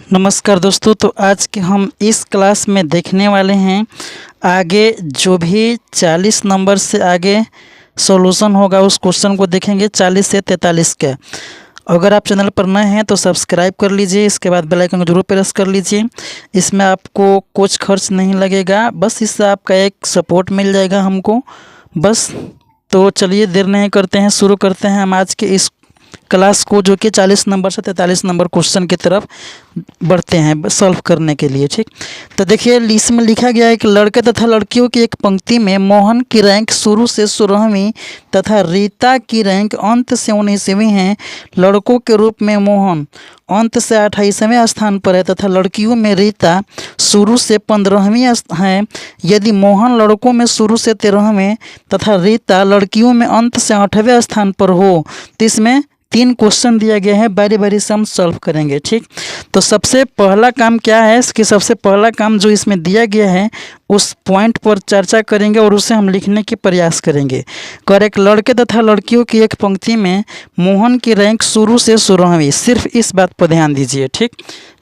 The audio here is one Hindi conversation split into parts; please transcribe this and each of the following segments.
नमस्कार दोस्तों। तो आज के हम इस क्लास में देखने वाले हैं आगे जो भी 40 नंबर से आगे सॉल्यूशन होगा उस क्वेश्चन को देखेंगे 40 से 43 का। अगर आप चैनल पर नए हैं तो सब्सक्राइब कर लीजिए, इसके बाद बेल आइकन को जरूर प्रेस कर लीजिए। इसमें आपको कुछ खर्च नहीं लगेगा, बस इससे आपका एक सपोर्ट मिल जाएगा हमको बस। तो चलिए देर नहीं करते हैं, शुरू करते हैं हम आज के इस क्लास को, जो कि 40 नंबर से 43 नंबर क्वेश्चन की तरफ बढ़ते हैं सॉल्व करने के लिए। ठीक, तो देखिए इसमें लिखा गया है कि लड़के तथा लड़कियों की एक पंक्ति में मोहन की रैंक शुरू से 16वीं तथा रीता की रैंक अंत से 19वीं है। लड़कों के रूप में मोहन अंत से 28वें स्थान पर है तथा लड़कियों में रीता शुरू से 15वीं है। यदि मोहन लड़कों में शुरू से 13वें तथा रीता लड़कियों में अंत से 8वें स्थान पर हो तो इसमें 3 क्वेश्चन दिया गया है, बारी बारी से हम सॉल्व करेंगे। ठीक, तो सबसे पहला काम क्या है कि सबसे पहला काम जो इसमें दिया गया है उस पॉइंट पर चर्चा करेंगे और उसे हम लिखने की प्रयास करेंगे। करेक्ट, लड़के तथा लड़कियों की एक पंक्ति में मोहन की रैंक शुरू से 16वीं, सिर्फ इस बात पर ध्यान दीजिए। ठीक,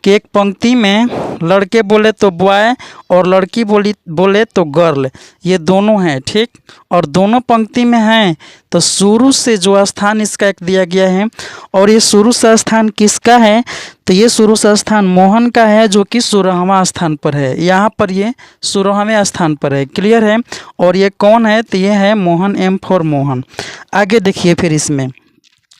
कि एक पंक्ति में लड़के बोले तो बॉय और लड़की बोले तो गर्ल, ये दोनों हैं। ठीक, और दोनों पंक्ति में हैं तो शुरू से जो स्थान इसका एक दिया गया है, और ये शुरू से स्थान किसका है तो ये शुरू से स्थान मोहन का है जो कि 16वां स्थान पर है। यहाँ पर ये 16वें स्थान पर है, क्लियर है। और ये कौन है तो ये है मोहन, एम फॉर मोहन। आगे देखिए फिर इसमें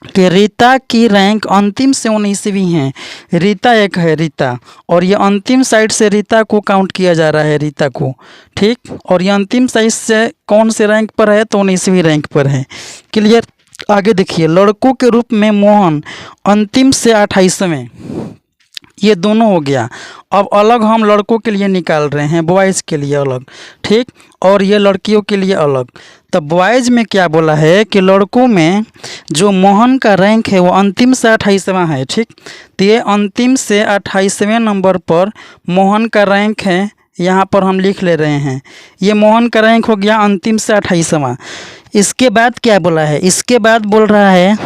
कि रीता की रैंक अंतिम से 19वीं है। रीता एक है रीता, और ये अंतिम साइड से रीता को काउंट किया जा रहा है, रीता को। ठीक, और ये अंतिम साइड से कौन से रैंक पर है तो 19वीं रैंक पर है, क्लियर। आगे देखिए, लड़कों के रूप में मोहन अंतिम से 28वें, ये दोनों हो गया। अब अलग हम लड़कों के लिए निकाल रहे हैं, बॉयज़ के लिए अलग। ठीक, और ये लड़कियों के लिए अलग। तब बॉयज़ में क्या बोला है कि लड़कों में जो मोहन का रैंक है वो अंतिम से 28वां है। ठीक, तो ये अंतिम से 28वें नंबर पर मोहन का रैंक है, यहाँ पर हम लिख ले रहे हैं। ये मोहन का रैंक हो गया अंतिम से 28वां। इसके बाद क्या बोला है, इसके बाद बोल रहा है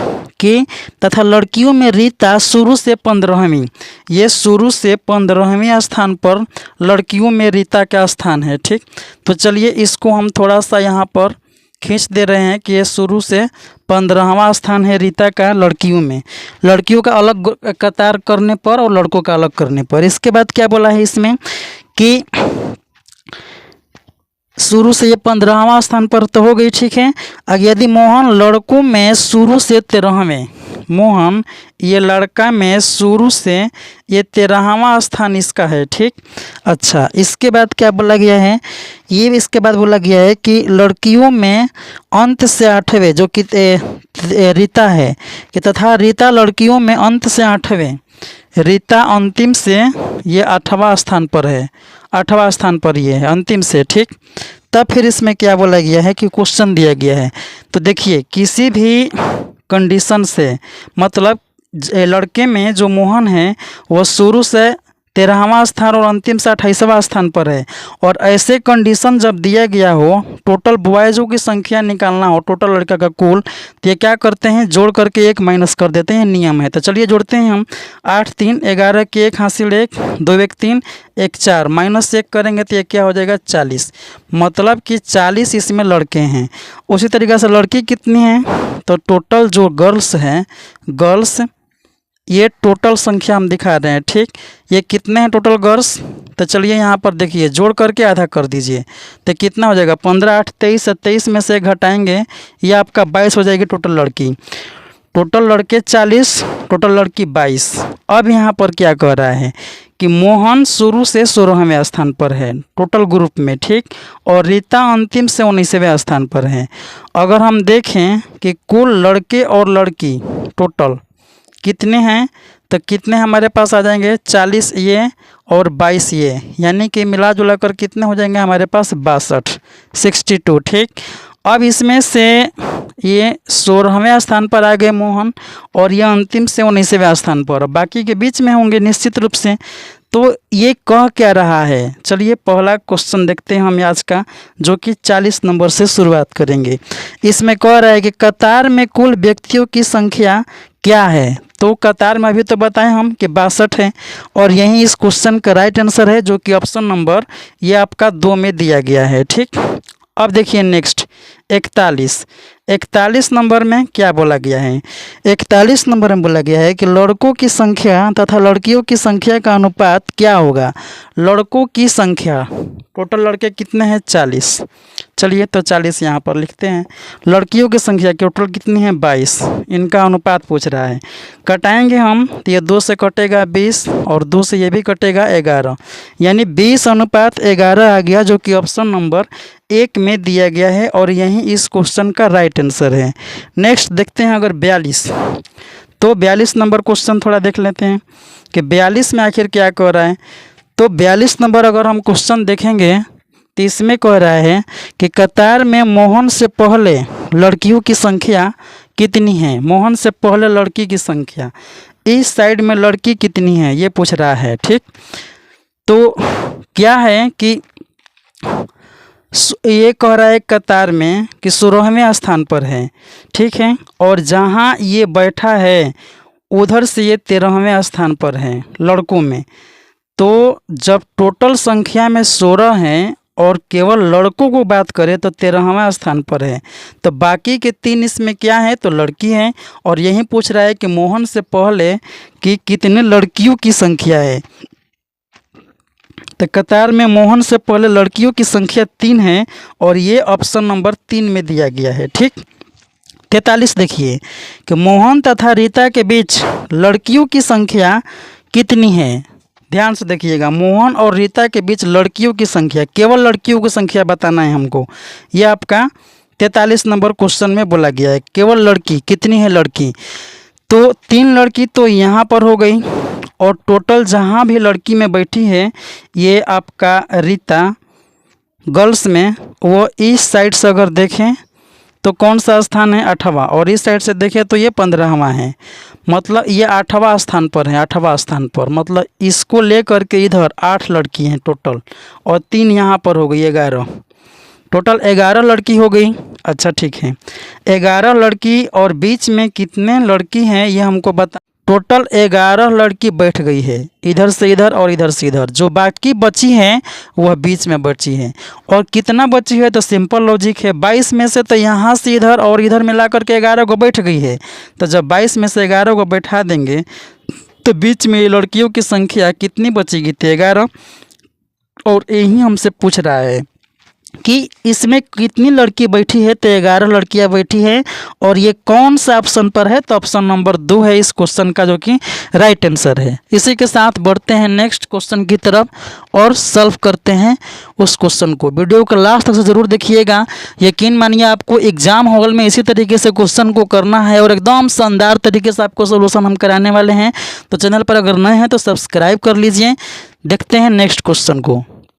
कि तथा लड़कियों में रीता शुरू से 15वीं, ये शुरू से 15वें स्थान पर लड़कियों में रीता का स्थान है। ठीक, तो चलिए इसको हम थोड़ा सा यहाँ पर खींच दे रहे हैं कि ये शुरू से 15वां स्थान है रीता का लड़कियों में, लड़कियों का अलग कतार करने पर और लड़कों का अलग करने पर। इसके बाद क्या बोला है इसमें कि शुरू से ये 15वां स्थान पर तो हो गई। ठीक है, अगर यदि मोहन लड़कों में शुरू से 13वें, मोहन ये लड़का में शुरू से ये 13वां स्थान इसका है। ठीक, अच्छा, इसके बाद क्या बोला गया है, ये इसके बाद बोला गया है कि लड़कियों में अंत से 8वें जो कि रीता है, कि तथा रीता लड़कियों में अंत से 8वें, रीता अंतिम से ये 8वां स्थान पर है, 8वां स्थान पर ये है अंतिम से। ठीक, तब फिर इसमें क्या बोला गया है कि क्वेश्चन दिया गया है। तो देखिए किसी भी कंडीशन से, मतलब लड़के में जो मोहन है वो शुरू से 13वां स्थान और अंतिम से 28वां स्थान पर है, और ऐसे कंडीशन जब दिया गया हो, टोटल बॉयज़ों की संख्या निकालना हो, टोटल लड़का का कुल, तो ये क्या करते हैं जोड़ करके 1 माइनस कर देते हैं, नियम है। तो चलिए जोड़ते हैं हम। 8 3 11 के 1 हासिल 1, 2 1 3 1 4, माइनस 1 करेंगे तो ये क्या हो जाएगा 40, मतलब कि 40 इसमें लड़के हैं। उसी तरीक़े से लड़की कितनी हैं तो टोटल जो गर्ल्स हैं, गर्ल्स ये टोटल संख्या हम दिखा रहे हैं। ठीक, ये कितने हैं टोटल गर्ल्स, तो चलिए यहाँ पर देखिए जोड़ करके आधा कर दीजिए तो कितना हो जाएगा 15 8 23, 27 में से घटाएंगे ये आपका 22 हो जाएगी टोटल लड़की। टोटल लड़के 40, टोटल लड़की 22। अब यहाँ पर क्या कह रहा है कि मोहन शुरू से 16वें स्थान पर है टोटल ग्रुप में। ठीक, और रीता अंतिम से 19वें स्थान पर है। अगर हम देखें कि कुल लड़के और लड़की टोटल कितने हैं तो कितने हमारे पास आ जाएंगे 40 ये और 22 ये, यानी कि मिला जुला कर कितने हो जाएंगे हमारे पास 62, 62। ठीक, अब इसमें से ये 16वें स्थान पर आ गए मोहन, और ये अंतिम से 19वें स्थान पर, बाकी के बीच में होंगे निश्चित रूप से। तो ये कह क्या रहा है, चलिए पहला क्वेश्चन देखते हैं हम आज का, जो कि 40 नंबर से शुरुआत करेंगे। इसमें कह रहा है कि कतार में कुल व्यक्तियों की संख्या क्या है, तो कतार में अभी तो बताएं हम कि 62 है, और यही इस क्वेश्चन का राइट आंसर है, जो कि ऑप्शन नंबर ये आपका 2 में दिया गया है। ठीक, अब देखिए नेक्स्ट 41 नंबर में क्या बोला गया है। 41 नंबर में बोला गया है कि लड़कों की संख्या तथा लड़कियों की संख्या का अनुपात क्या होगा। लड़कों की संख्या, टोटल लड़के कितने हैं 40, चलिए तो 40 यहाँ पर लिखते हैं। लड़कियों की संख्या टोटल कितनी है 22, इनका अनुपात पूछ रहा है। कटाएंगे हम तो ये 2 से कटेगा 20 और 2 से ये भी कटेगा 11, यानी 20:11 आ गया, जो कि ऑप्शन नंबर 1 में दिया गया है और यही इस क्वेश्चन का राइट आंसर है। नेक्स्ट देखते हैं अगर 42, तो 42 नंबर क्वेश्चन थोड़ा देख लेते हैं कि 42 में आखिर क्या कह रहा है। तो 42 नंबर अगर हम क्वेश्चन देखेंगे तो इसमें कह रहा है कि कतार में मोहन से पहले लड़कियों की संख्या कितनी है। मोहन से पहले लड़की की संख्या, इस साइड में लड़की कितनी है ये पूछ रहा है। ठीक, तो क्या है कि ये कह रहा है कतार में कि 16वें स्थान पर है। ठीक है, और जहाँ ये बैठा है उधर से ये 13वें स्थान पर है लड़कों में। तो जब टोटल संख्या में 16 हैं और केवल लड़कों को बात करें तो 13वां स्थान पर है, तो बाकी के 3 इसमें क्या है तो लड़की हैं। और यही पूछ रहा है कि मोहन से पहले कि कितने लड़कियों की संख्या है। तो कतार में मोहन से पहले लड़कियों की संख्या 3 है और ये ऑप्शन नंबर 3 में दिया गया है। ठीक, 43 देखिए कि मोहन तथा रीता के बीच लड़कियों की संख्या कितनी है। ध्यान से देखिएगा, मोहन और रीता के बीच लड़कियों की संख्या, केवल लड़कियों की संख्या बताना है हमको। यह आपका 43 नंबर क्वेश्चन में बोला गया है, केवल लड़की कितनी है लड़की। तो 3 लड़की तो यहाँ पर हो गई, और टोटल जहाँ भी लड़की में बैठी है ये आपका रीता गर्ल्स में, वो इस साइड से अगर देखें तो कौन सा स्थान है 8वां, और इस साइड से देखें तो ये 15वां है, मतलब ये 8वां स्थान पर है। 8वां स्थान पर मतलब इसको लेकर के इधर 8 लड़की हैं टोटल, और 3 यहाँ पर हो गई 11, टोटल 11 लड़की हो गई। अच्छा ठीक है, 11 लड़की और बीच में कितने लड़की हैं ये हमको बता। टोटल 11 लड़की बैठ गई है, इधर से इधर और इधर से इधर। जो बाकी बची हैं वह बीच में बची है। और कितना बची है तो सिंपल लॉजिक है, 22 में से तो यहाँ से इधर और इधर मिला करके 11 को बैठ गई है। तो जब 22 में से 11 को बैठा देंगे तो बीच में लड़कियों की संख्या कितनी बचेगी तो 11। और यही हमसे पूछ रहा है कि इसमें कितनी लड़की बैठी है तो 11 लड़कियां बैठी हैं, और ये कौन सा ऑप्शन पर है तो ऑप्शन नंबर 2 है इस क्वेश्चन का, जो कि राइट आंसर है। इसी के साथ बढ़ते हैं नेक्स्ट क्वेश्चन की तरफ और सॉल्व करते हैं उस क्वेश्चन को। वीडियो को लास्ट तक से ज़रूर देखिएगा, यकीन मानिए आपको एग्जाम हॉल में इसी तरीके से क्वेश्चन को करना है और एकदम शानदार तरीके से आपको सोल्यूशन हम कराने वाले हैं। तो चैनल पर अगर नए हैं तो सब्सक्राइब कर लीजिए। देखते हैं नेक्स्ट क्वेश्चन को।